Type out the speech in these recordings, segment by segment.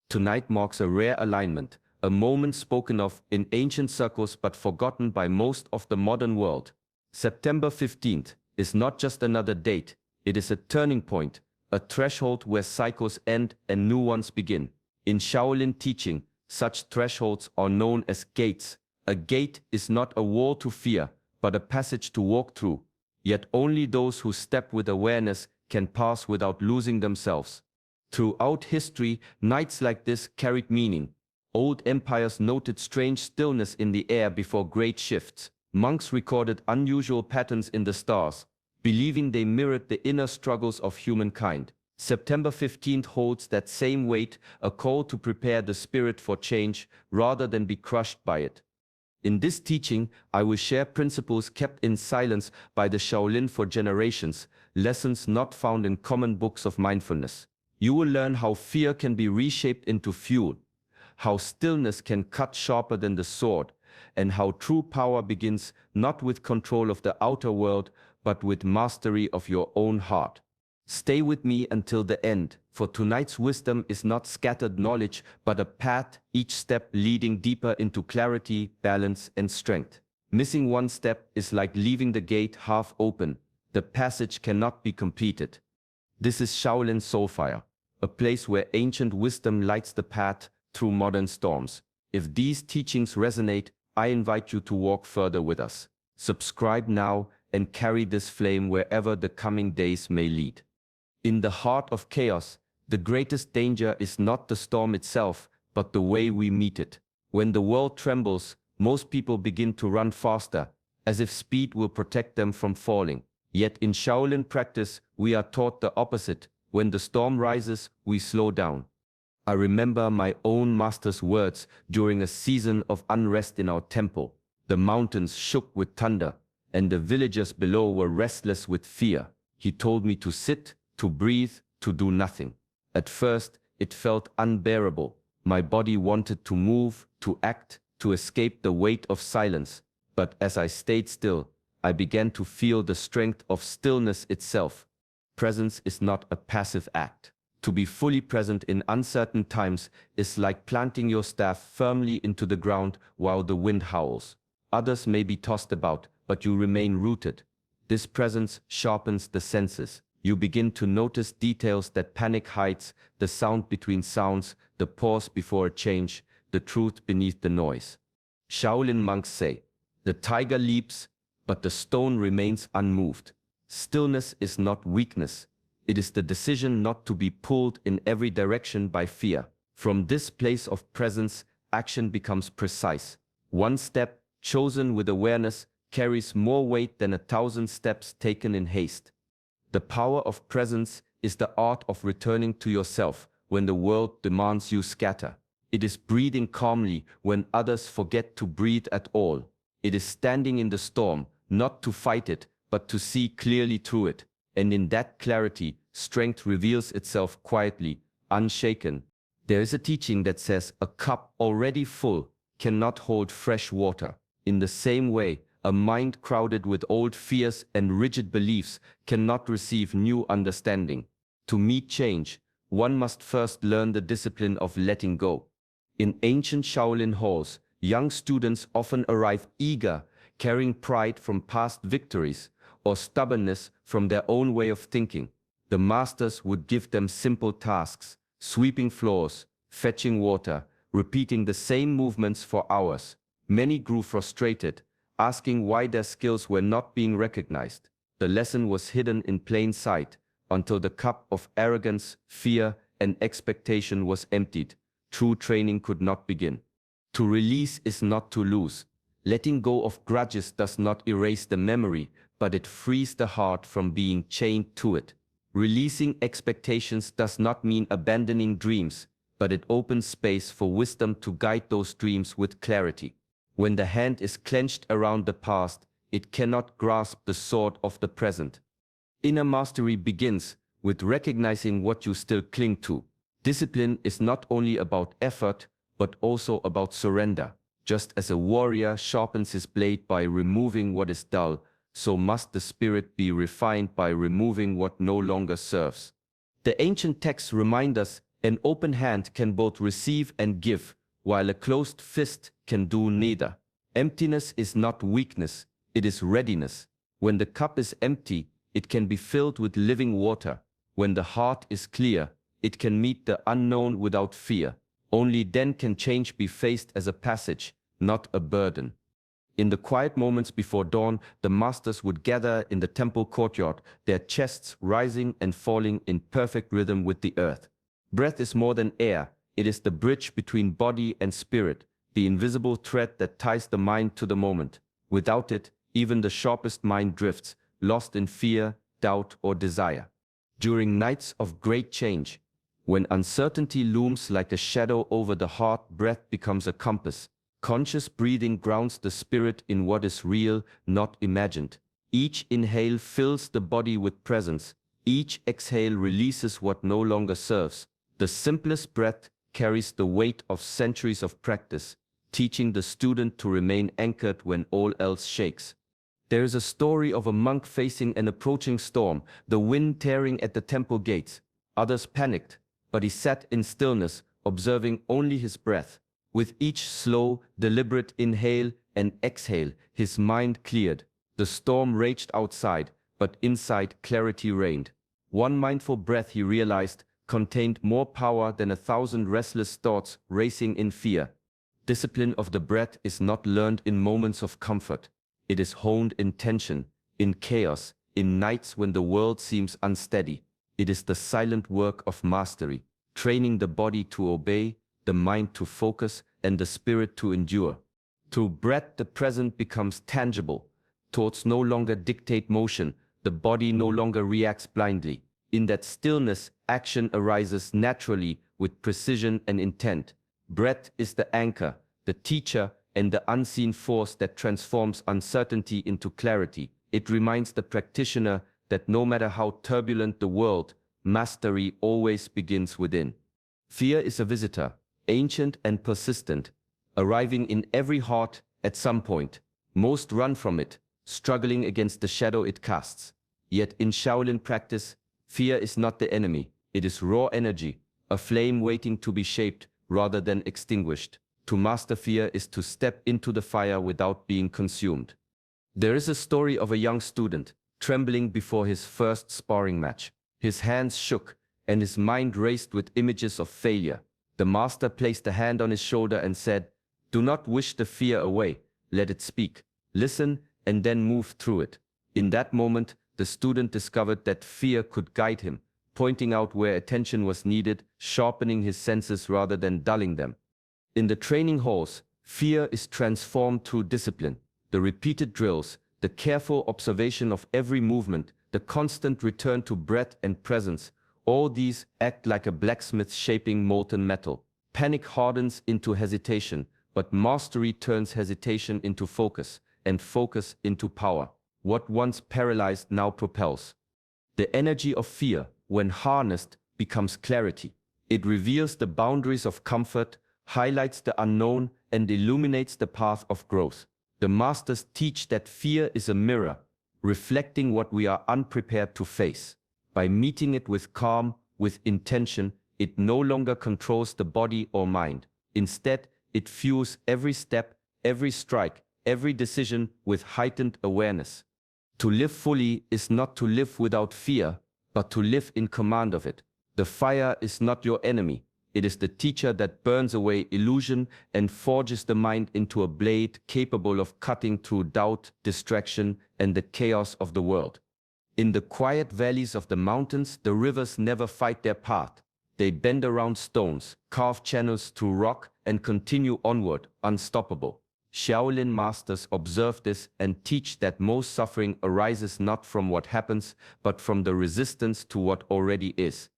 Tonight marks a rare alignment, a moment spoken of in ancient circles but forgotten by most of the modern world. September 15th is not just another date, it is a turning point, a threshold where cycles end and new ones begin. In Shaolin teaching, such thresholds are known as gates. A gate is not a wall to fear, but a passage to walk through. Yet only those who step with awareness can pass without losing themselves. Throughout history, nights like this carried meaning. Old empires noted strange stillness in the air before great shifts. Monks recorded unusual patterns in the stars, believing they mirrored the inner struggles of humankind. September 15th holds that same weight, a call to prepare the spirit for change rather than be crushed by it. In this teaching, I will share principles kept in silence by the Shaolin for generations, lessons not found in common books of mindfulness. You will learn how fear can be reshaped into fuel, how stillness can cut sharper than the sword, and how true power begins not with control of the outer world, but with mastery of your own heart. Stay with me until the end, for tonight's wisdom is not scattered knowledge, but a path, each step leading deeper into clarity, balance, and strength. Missing one step is like leaving the gate half open. The passage cannot be completed. This is Shaolin Soulfire, a place where ancient wisdom lights the path through modern storms. If these teachings resonate, I invite you to walk further with us. Subscribe now and carry this flame wherever the coming days may lead. In the heart of chaos, the greatest danger is not the storm itself, but the way we meet it. When the world trembles, most people begin to run faster, as if speed will protect them from falling. Yet in Shaolin practice, we are taught the opposite. When the storm rises, we slow down. I remember my own master's words during a season of unrest in our temple. The mountains shook with thunder, and the villagers below were restless with fear. He told me to sit, to breathe, to do nothing. At first, it felt unbearable. My body wanted to move, to act, to escape the weight of silence. But as I stayed still, I began to feel the strength of stillness itself. Presence is not a passive act. To be fully present in uncertain times is like planting your staff firmly into the ground while the wind howls. Others may be tossed about, but you remain rooted. This presence sharpens the senses. You begin to notice details that panic hides, the sound between sounds, the pause before a change, the truth beneath the noise. Shaolin monks say, "The tiger leaps, but the stone remains unmoved." Stillness is not weakness. It is the decision not to be pulled in every direction by fear. From this place of presence, action becomes precise. One step, chosen with awareness, carries more weight than 1,000 steps taken in haste. The power of presence is the art of returning to yourself when the world demands you scatter. It is breathing calmly when others forget to breathe at all. It is standing in the storm, not to fight it, but to see clearly through it. And in that clarity, strength reveals itself quietly, unshaken. There is a teaching that says a cup already full cannot hold fresh water. In the same way, a mind crowded with old fears and rigid beliefs cannot receive new understanding. To meet change, one must first learn the discipline of letting go. In ancient Shaolin halls, young students often arrive eager, carrying pride from past victories or stubbornness from their own way of thinking. The masters would give them simple tasks, sweeping floors, fetching water, repeating the same movements for hours. Many grew frustrated, asking why their skills were not being recognized. The lesson was hidden in plain sight until the cup of arrogance, fear, and expectation was emptied. True training could not begin. To release is not to lose. Letting go of grudges does not erase the memory, but it frees the heart from being chained to it. Releasing expectations does not mean abandoning dreams, but it opens space for wisdom to guide those dreams with clarity. When the hand is clenched around the past, it cannot grasp the sword of the present. Inner mastery begins with recognizing what you still cling to. Discipline is not only about effort, but also about surrender. Just as a warrior sharpens his blade by removing what is dull, so must the spirit be refined by removing what no longer serves. The ancient texts remind us, An open hand can both receive and give, while a closed fist can do neither. Emptiness is not weakness, it is readiness. When the cup is empty, it can be filled with living water. When the heart is clear, it can meet the unknown without fear. Only then can change be faced as a passage, not a burden. In the quiet moments before dawn, the masters would gather in the temple courtyard, their chests rising and falling in perfect rhythm with the earth. Breath is more than air, it is the bridge between body and spirit, the invisible thread that ties the mind to the moment. Without it, even the sharpest mind drifts, lost in fear, doubt, or desire. During nights of great change, when uncertainty looms like a shadow over the heart, breath becomes a compass. Conscious breathing grounds the spirit in what is real, not imagined. Each inhale fills the body with presence. Each exhale releases what no longer serves. The simplest breath carries the weight of centuries of practice, teaching the student to remain anchored when all else shakes. There is a story of a monk facing an approaching storm, the wind tearing at the temple gates. Others panicked, but he sat in stillness, observing only his breath. With each slow, deliberate inhale and exhale, his mind cleared. The storm raged outside, but inside clarity reigned. One mindful breath, he realized, contained more power than 1,000 restless thoughts racing in fear. Discipline of the breath is not learned in moments of comfort. It is honed in tension, in chaos, in nights when the world seems unsteady. It is the silent work of mastery, training the body to obey, the mind to focus, and the spirit to endure. Through breath, the present becomes tangible. Thoughts no longer dictate motion, the body no longer reacts blindly. In that stillness, action arises naturally with precision and intent. Breath is the anchor, the teacher, and the unseen force that transforms uncertainty into clarity. It reminds the practitioner that no matter how turbulent the world, mastery always begins within. Fear is a visitor, ancient and persistent, arriving in every heart at some point. Most run from it, struggling against the shadow it casts. Yet in Shaolin practice, fear is not the enemy, it is raw energy, a flame waiting to be shaped rather than extinguished. To master fear is to step into the fire without being consumed. There is a story of a young student, trembling before his first sparring match. His hands shook, and his mind raced with images of failure. The master placed a hand on his shoulder and said, "Do not wish the fear away, let it speak. Listen, and then move through it." In that moment, the student discovered that fear could guide him, pointing out where attention was needed, sharpening his senses rather than dulling them. In the training halls, fear is transformed through discipline. The repeated drills, the careful observation of every movement, the constant return to breath and presence, all these act like a blacksmith shaping molten metal. Panic hardens into hesitation, but mastery turns hesitation into focus, and focus into power. What once paralyzed now propels. The energy of fear, when harnessed, becomes clarity. It reveals the boundaries of comfort, highlights the unknown, and illuminates the path of growth. The masters teach that fear is a mirror, reflecting what we are unprepared to face. By meeting it with calm, with intention, it no longer controls the body or mind. Instead, it fuels every step, every strike, every decision with heightened awareness. To live fully is not to live without fear, but to live in command of it. The fire is not your enemy. It is the teacher that burns away illusion and forges the mind into a blade capable of cutting through doubt, distraction, and the chaos of the world. In the quiet valleys of the mountains, the rivers never fight their path. They bend around stones, carve channels through rock, and continue onward, unstoppable. Shaolin masters observe this and teach that most suffering arises not from what happens, but from the resistance to what already is.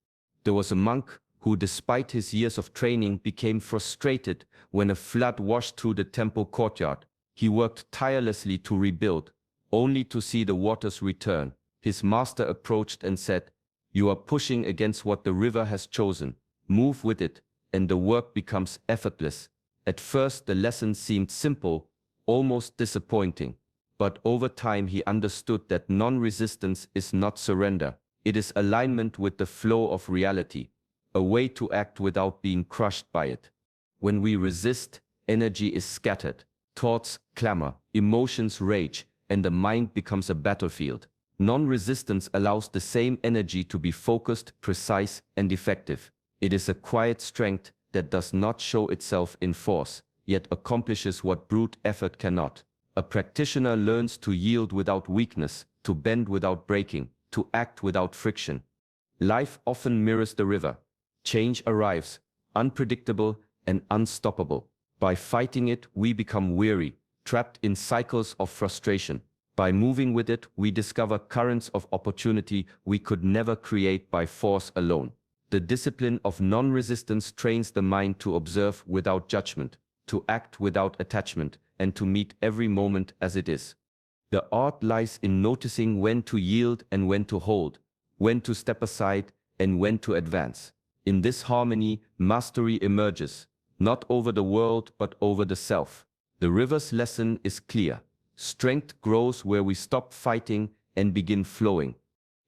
There was a monk who, despite his years of training, became frustrated when a flood washed through the temple courtyard. He worked tirelessly to rebuild, only to see the waters return. His master approached and said, "You are pushing against what the river has chosen. Move with it, and the work becomes effortless." At first, the lesson seemed simple, almost disappointing. But over time, he understood that non-resistance is not surrender. It is alignment with the flow of reality. a way to act without being crushed by it. When we resist, energy is scattered, thoughts clamor, emotions rage, and the mind becomes a battlefield. Non-resistance allows the same energy to be focused, precise, and effective. It is a quiet strength that does not show itself in force, yet accomplishes what brute effort cannot. A practitioner learns to yield without weakness, to bend without breaking, to act without friction. Life often mirrors the river. Change arrives, unpredictable and unstoppable. By fighting it, we become weary, trapped in cycles of frustration. By moving with it, we discover currents of opportunity we could never create by force alone. The discipline of non-resistance trains the mind to observe without judgment, to act without attachment, and to meet every moment as it is. The art lies in noticing when to yield and when to hold, when to step aside and when to advance. In this harmony, mastery emerges, not over the world but over the self. The river's lesson is clear. Strength grows where we stop fighting and begin flowing.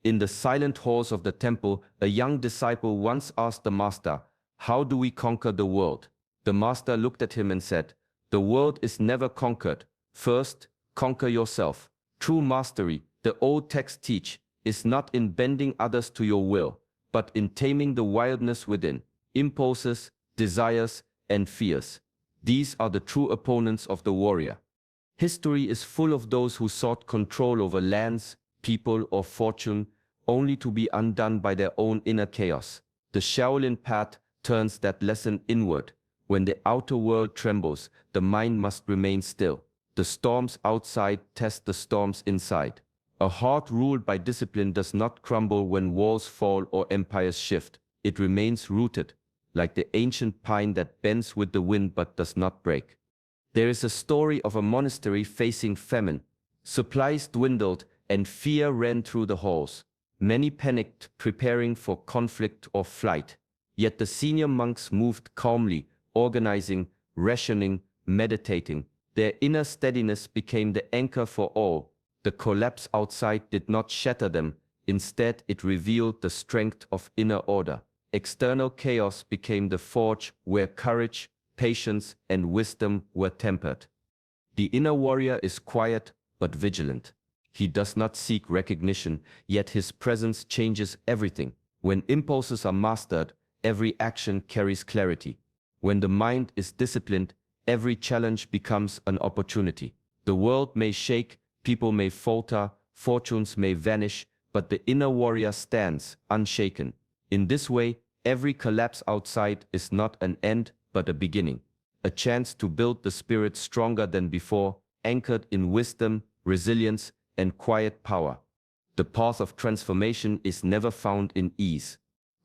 In the silent halls of the temple, a young disciple once asked the master, "How do we conquer the world?" The master looked at him and said, "The world is never conquered. First, conquer yourself." True mastery, the old texts teach, is not in bending others to your will, but in taming the wildness within, impulses, desires, and fears. These are the true opponents of the warrior. History is full of those who sought control over lands, people, or fortune, only to be undone by their own inner chaos. The Shaolin path turns that lesson inward. When the outer world trembles, the mind must remain still. The storms outside test the storms inside. A heart ruled by discipline does not crumble when walls fall or empires shift. It remains rooted, like the ancient pine that bends with the wind but does not break. There is a story of a monastery facing famine. Supplies dwindled and fear ran through the halls. Many panicked, preparing for conflict or flight. Yet the senior monks moved calmly, organizing, rationing, meditating. Their inner steadiness became the anchor for all. The collapse outside did not shatter them. Instead, it revealed the strength of inner order. External chaos became the forge where courage, patience, and wisdom were tempered. The inner warrior is quiet but vigilant. He does not seek recognition, yet his presence changes everything. When impulses are mastered, every action carries clarity. When the mind is disciplined, every challenge becomes an opportunity. The world may shake, people may falter, fortunes may vanish, but the inner warrior stands unshaken. In this way, every collapse outside is not an end, but a beginning. A chance to build the spirit stronger than before, anchored in wisdom, resilience, and quiet power. The path of transformation is never found in ease.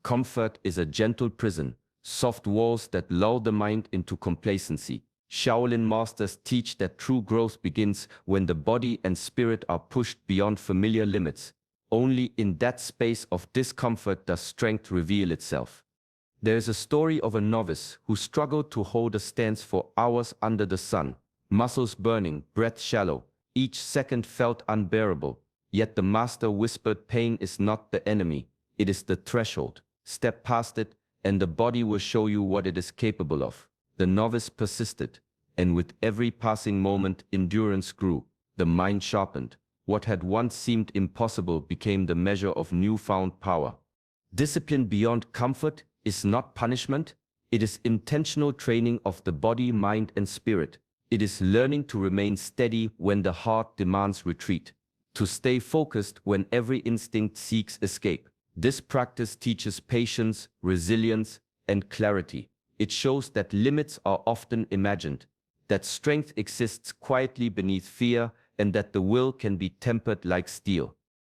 Comfort is a gentle prison, soft walls that lull the mind into complacency. Shaolin masters teach that true growth begins when the body and spirit are pushed beyond familiar limits. Only in that space of discomfort does strength reveal itself. There is a story of a novice who struggled to hold a stance for hours under the sun, muscles burning, breath shallow. Each second felt unbearable, yet the master whispered, "Pain is not the enemy, it is the threshold. Step past it, and the body will show you what it is capable of." The novice persisted, and with every passing moment endurance grew. The mind sharpened. What had once seemed impossible became the measure of newfound power. Discipline beyond comfort is not punishment, it is intentional training of the body, mind, and spirit. It is learning to remain steady when the heart demands retreat, to stay focused when every instinct seeks escape. This practice teaches patience, resilience, and clarity. It shows that limits are often imagined, that strength exists quietly beneath fear, and that the will can be tempered like steel.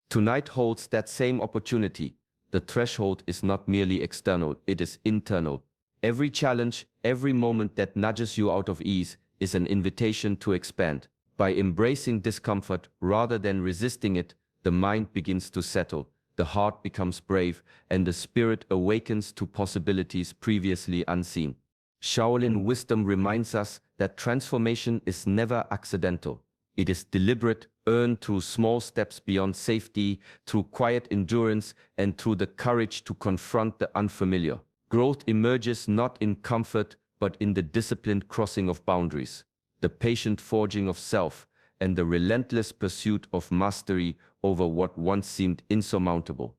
Tonight holds that same opportunity. The threshold is not merely external, it is internal. Every challenge, every moment that nudges you out of ease, is an invitation to expand. By embracing discomfort rather than resisting it, the mind begins to settle, the heart becomes brave, and the spirit awakens to possibilities previously unseen. Shaolin wisdom reminds us that transformation is never accidental. It is deliberate, earned through small steps beyond safety, through quiet endurance, and through the courage to confront the unfamiliar. Growth emerges not in comfort, but in the disciplined crossing of boundaries, the patient forging of self, and the relentless pursuit of mastery over what once seemed insurmountable.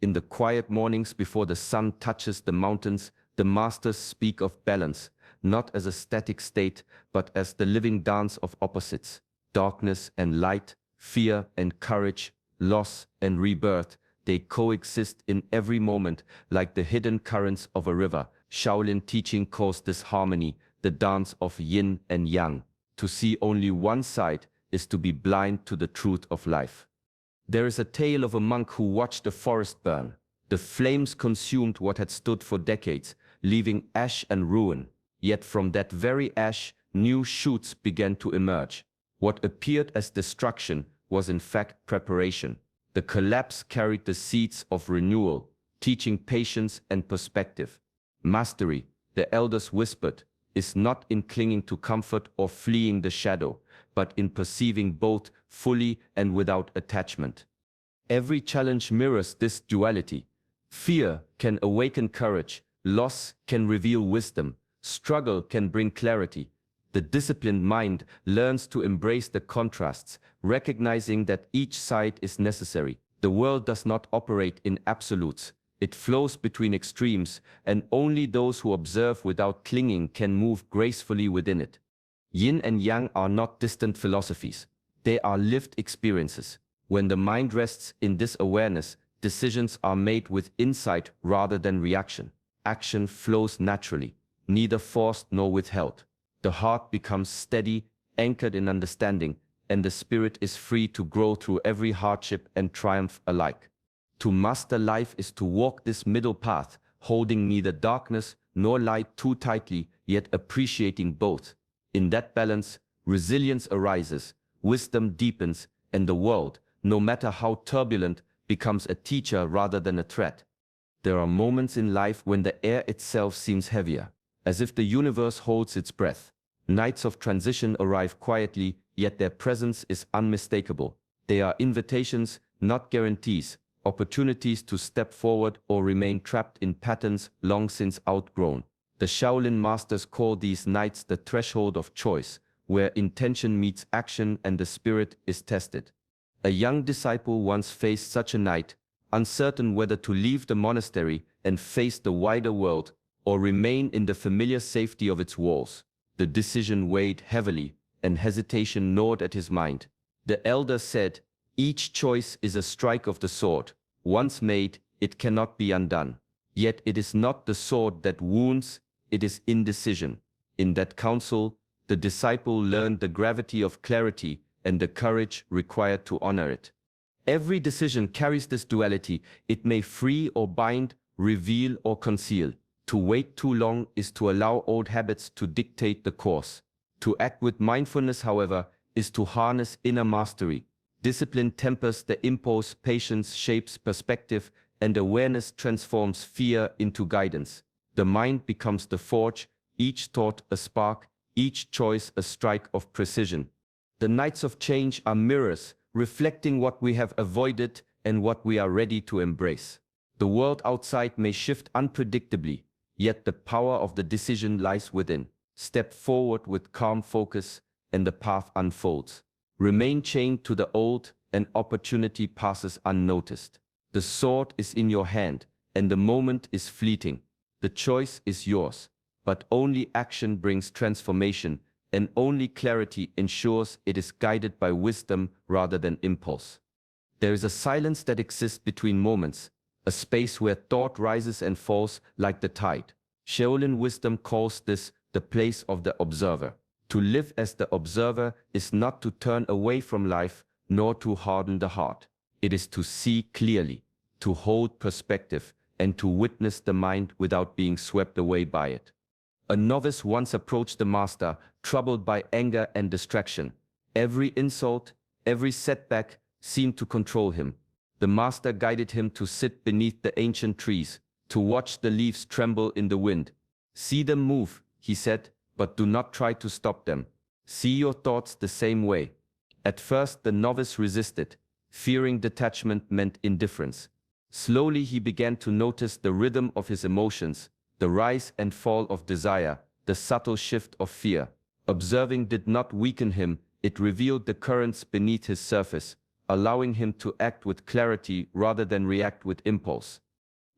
In the quiet mornings before the sun touches the mountains, the masters speak of balance, not as a static state, but as the living dance of opposites, darkness and light, fear and courage, loss and rebirth. They coexist in every moment, like the hidden currents of a river. Shaolin teaching calls this harmony the dance of yin and yang. To see only one side is to be blind to the truth of life. There is a tale of a monk who watched a forest burn. The flames consumed what had stood for decades, leaving ash and ruin. Yet from that very ash, new shoots began to emerge. What appeared as destruction was in fact preparation. The collapse carried the seeds of renewal, teaching patience and perspective. Mastery, the elders whispered, is not in clinging to comfort or fleeing the shadow, but in perceiving both fully and without attachment. Every challenge mirrors this duality. Fear can awaken courage, loss can reveal wisdom, struggle can bring clarity. The disciplined mind learns to embrace the contrasts, recognizing that each side is necessary. The world does not operate in absolutes. It flows between extremes, and only those who observe without clinging can move gracefully within it. Yin and Yang are not distant philosophies. They are lived experiences. When the mind rests in this awareness, decisions are made with insight rather than reaction. Action flows naturally, neither forced nor withheld. The heart becomes steady, anchored in understanding, and the spirit is free to grow through every hardship and triumph alike. To master life is to walk this middle path, holding neither darkness nor light too tightly, yet appreciating both. In that balance, resilience arises, wisdom deepens, and the world, no matter how turbulent, becomes a teacher rather than a threat. There are moments in life when the air itself seems heavier, as if the universe holds its breath. Nights of transition arrive quietly, yet their presence is unmistakable. They are invitations, not guarantees, opportunities to step forward or remain trapped in patterns long since outgrown. The Shaolin masters call these nights the threshold of choice, where intention meets action and the spirit is tested. A young disciple once faced such a night, uncertain whether to leave the monastery and face the wider world or remain in the familiar safety of its walls. The decision weighed heavily, and hesitation gnawed at his mind. The elder said, "Each choice is a strike of the sword. Once made, it cannot be undone. Yet it is not the sword that wounds, it is indecision." In that counsel, the disciple learned the gravity of clarity and the courage required to honor it. Every decision carries this duality. It may free or bind, reveal or conceal. To wait too long is to allow old habits to dictate the course. To act with mindfulness, however, is to harness inner mastery. Discipline tempers the impulse, patience shapes perspective, and awareness transforms fear into guidance. The mind becomes the forge, each thought a spark, each choice a strike of precision. The nights of change are mirrors, reflecting what we have avoided and what we are ready to embrace. The world outside may shift unpredictably, yet the power of the decision lies within. Step forward with calm focus, and the path unfolds. Remain chained to the old, and opportunity passes unnoticed. The sword is in your hand, and the moment is fleeting. The choice is yours, but only action brings transformation, and only clarity ensures it is guided by wisdom rather than impulse. There is a silence that exists between moments, a space where thought rises and falls like the tide. Shaolin wisdom calls this the place of the observer. To live as the observer is not to turn away from life, nor to harden the heart. It is to see clearly, to hold perspective, and to witness the mind without being swept away by it. A novice once approached the master, troubled by anger and distraction. Every insult, every setback seemed to control him. The master guided him to sit beneath the ancient trees, to watch the leaves tremble in the wind. "See them move," he said, "but do not try to stop them. See your thoughts the same way." At first the novice resisted, fearing detachment meant indifference. Slowly he began to notice the rhythm of his emotions, the rise and fall of desire, the subtle shift of fear. Observing did not weaken him, it revealed the currents beneath his surface, allowing him to act with clarity rather than react with impulse.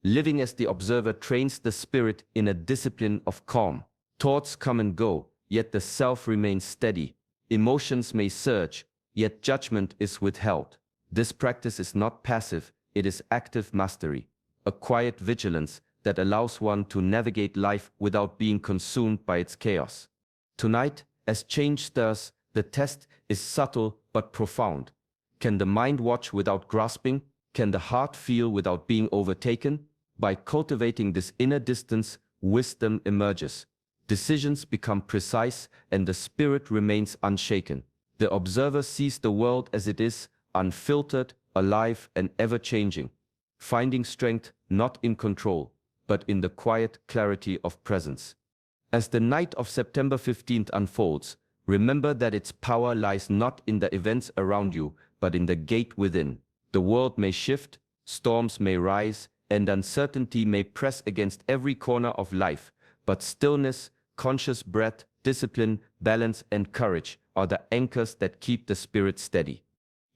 Living as the observer trains the spirit in a discipline of calm. Thoughts come and go, yet the self remains steady. Emotions may surge, yet judgment is withheld. This practice is not passive, it is active mastery, a quiet vigilance that allows one to navigate life without being consumed by its chaos. Tonight, as change stirs, the test is subtle but profound. Can the mind watch without grasping? Can the heart feel without being overtaken? By cultivating this inner distance, wisdom emerges. Decisions become precise and the spirit remains unshaken. The observer sees the world as it is, unfiltered, alive and ever-changing, finding strength not in control, but in the quiet clarity of presence. As the night of September 15th unfolds, remember that its power lies not in the events around you, but in the gate within. The world may shift, storms may rise, and uncertainty may press against every corner of life, but stillness, conscious breath, discipline, balance, and courage are the anchors that keep the spirit steady.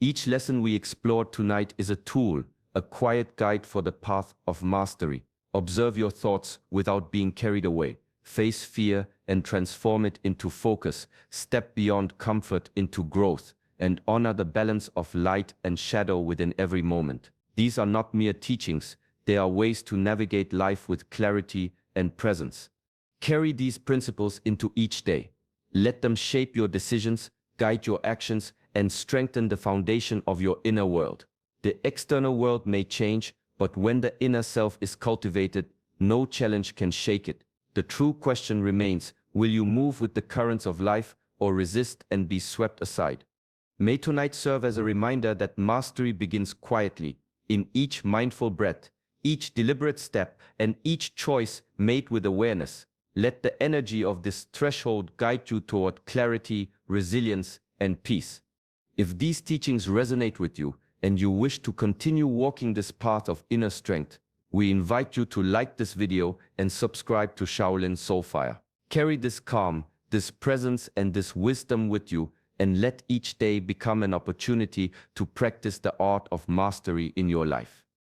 Each lesson we explored tonight is a tool, a quiet guide for the path of mastery. Observe your thoughts without being carried away. Face fear and transform it into focus. Step beyond comfort into growth, and honor the balance of light and shadow within every moment. These are not mere teachings, they are ways to navigate life with clarity and presence. Carry these principles into each day. Let them shape your decisions, guide your actions, and strengthen the foundation of your inner world. The external world may change, but when the inner self is cultivated, no challenge can shake it. The true question remains, will you move with the currents of life or resist and be swept aside? May tonight serve as a reminder that mastery begins quietly, in each mindful breath, each deliberate step, and each choice made with awareness. Let the energy of this threshold guide you toward clarity, resilience, and peace. If these teachings resonate with you and you wish to continue walking this path of inner strength, we invite you to like this video and subscribe to Shaolin Soulfire. Carry this calm, this presence, and this wisdom with you, and let each day become an opportunity to practice the art of mastery in your life.